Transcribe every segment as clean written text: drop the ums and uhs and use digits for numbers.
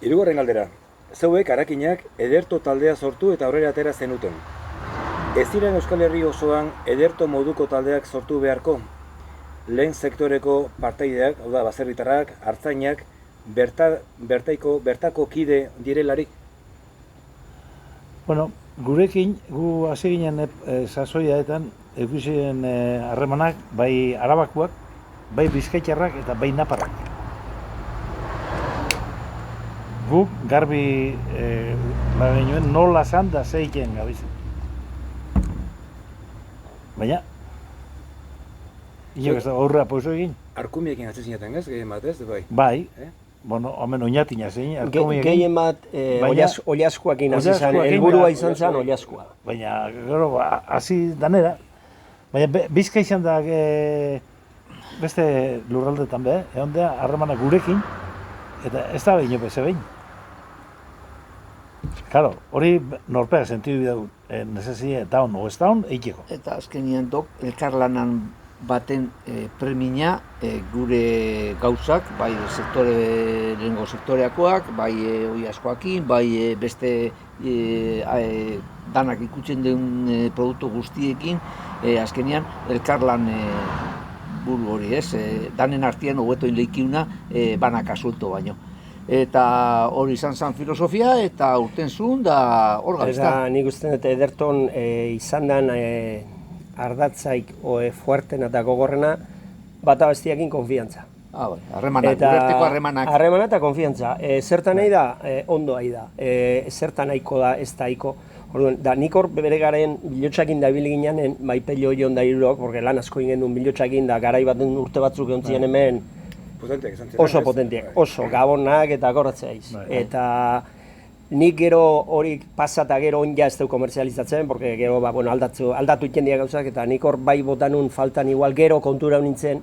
Hirugarren galdera. Zeuek Arakinak ederto taldea sortu eta aurrera atera zenuten. Ez ziren Euskal Herri osoan ederto moduko taldeak sortu beharko? Lehen sektoreko partaideak, hau da, baserritarrak, artzainak, bertako kide direlarik? Bueno, gurekin, gu hasi ginen sasoiaetan, eukizien harremanak, bai arabakoak, bai bizkaitarrak eta bai naparrak. Guk garbi genuen nola zan da zeiken gabizen. Baina, inok ez da horra pozo egin. Arkumiekin hasi zineten ez, gehien bat ez, bai? Bai, bueno, homen oinatina zein, arkumiekin. Gehien bat oliaskoakin hasi zen, helburua izan zen oliaskoa. Baina, gero, hasi danera, baina bizka izan da beste lurraldetan be, egon da, harremanak gurekin, eta ez da behin opeze behin. Claro, hori norpea sentidu bidau, nesezie daun o ez daun, eiteko. Eta azkenian elkarlanan baten premina gure gauzak, bai lehengo sektoreakoak, bai oiaskoakin, bai beste danak ikutzen den produktu guztiekin, azkenian elkarlan buru hori ez, danen artean hobeto inleikiuna banaka suelto baino. Eta hori izan zen filosofia eta urten zuen da hor gaizta. Eta nik uste dut ederton izan den ardatzaik fuertena eta gogorrena bata bestiakin konfiantza. Harremanak, guberteko harremanak. Harremana eta konfiantza. Zertan nahi da, ondo nahi da. Zertan nahiko da, ez da nahiko. Da, nik hor bere garen bilotxakin da ibili ginen, bai pello joan da irurok, porque lan asko ingen duen bilotxakin da, garai baten urte batzuk egon ziren hemen, oso potenteak, oso gabonak eta gorratzeiz. Eta nik gero hori pasata gero onja ez dut komerzializatzen, porque gero aldatu ikendia gauzak, eta nik hor bai botanun faltan igual gero kontura nintzen,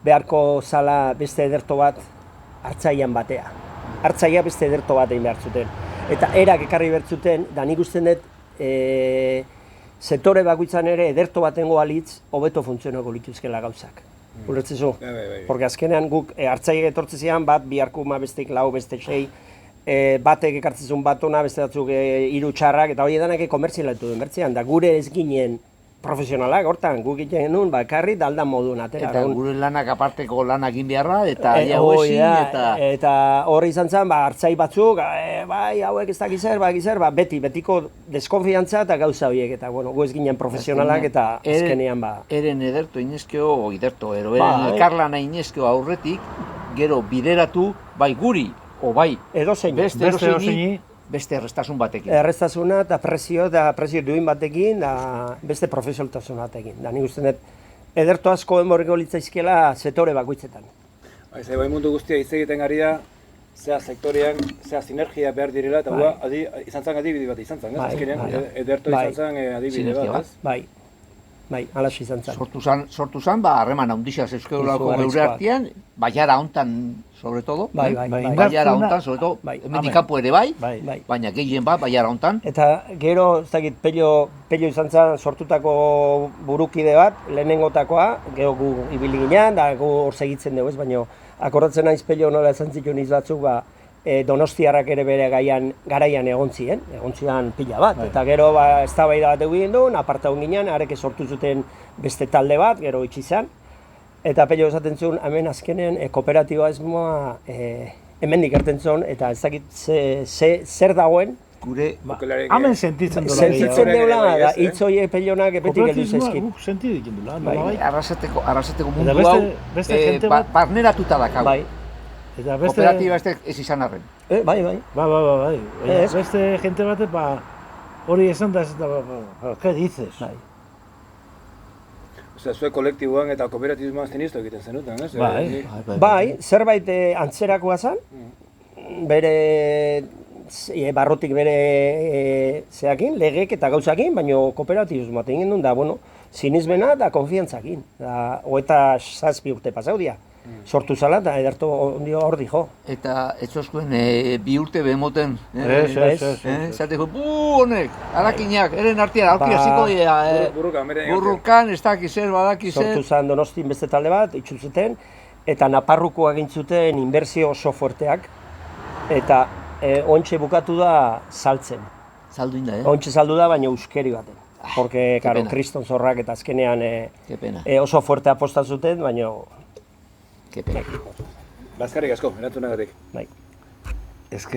beharko zala beste ederto bat hartzaian batea. Hartzaia beste ederto bat egin behar zuten. Eta erak ekarri behar zuten, da nik usten dut sektore bakoitzan ere ederto batengo alitz hobeto funtzionako lituzkela gauzak. Ulertzezu? Porque azkenean guk hartzaiek etortze zian bat, bi arkuma bestek lau, beste sei, batek ekartzezun bat ona, beste batzuk hiru txarrak, eta hori edanak komertzialatu den bertzean, da gure ez ginen profesionalak, hortan, guk egiten genuen, bakarri daldan moduen atera. Eta gure lanak aparteko lanak egin beharra, eta hauezi, eta horri izan zen, hartzai batzuk, bai, hauek ez dakiz zer, betiko deskonfiantza eta gauza horiek, eta gu ez ginen profesionalak, eta azkenean eren ederto inezkeo, eren elkarlana inezkeo aurretik, gero bideratu, bai guri, o bai, beste edozeini, beste errestasun batekin. Errestasuna eta presio duin batekin, beste profesionaltasuna batekin. Da, nik uste dut, ederto asko enborriko litzaizkiela sektore bakoitzetan. Bai mundu guztia hitz egiten ari da, zea sektorean, zea sinergia behar direla, eta izan zen adibide bat izan zen, ez? Azkenean, ederto izan zen adibide bat, ez? Bai, alaxi izan zen. Sortu zen, harreman handixaz euskeolako geure artean, baiara hontan, sobre todo, baiara hontan, sobre todo, hemendik kanpo ere bai, baina gehien bat, baiara hontan. Eta gero, ez dakit, pello izan zen sortutako burukide bat, lehenengotakoa, gero gu ibili ginean, da gu hor segitzen dugu ez, baina akordatzen naiz pello nola esan zituen iz batzuk, Donostiarrak ere bere garaian egon zian pila bat. Eta gero eztabaida bat egin duen, aparta hon ginen, arek sortu zuten beste talde bat, gero itxi zen. Eta pello esaten zuen, hemen azkenean kooperatiboismoa hemendik erten zuen, eta ez dakit zer dagoen. Hemen sentitzen dola. Sentitzen dola, da hitz horiek pellonak beti geldu zaizkin. Sentitzen dola. Arrasateko mundu hau, barneratuta dakau. Kooperatiba ez izan arren. Bai. Beste jente bate, hori esan da, ¿qué dices? Osea, zue kolektiboan eta kooperatibismoan zenistu egiten zenuten, ez? Bai, zerbait antzerakoa zen, bere barrotik bere zeakin, legek eta gauzakin, baina kooperatibismoa egin duen da, sinismena eta konfiantzakin. Hogeita 7 urte pasau dira. Sortu zala eta ederto hor dijo. Eta ez zozkuen bi urte behemoten. Zateko, honek, Arakinak, eren artean, aurki hasiko dira. Burrukan, ez dakiz zer, badakiz zer. Sortu zan Donostin beste talde bat, itxutzuten, eta Naparruko egin zuten inbertsio oso fuerteak. Eta ontxe bukatu da saltzen. Saldu inda, Ontxe saldu da, baina euskeri baten. Porque, pena. claro, kriston zorrak eta azkenean Ke pena, oso fuerte aposta zuten, baina ke pena. Bazkarrik asko, erantzunagatik. bai. Ez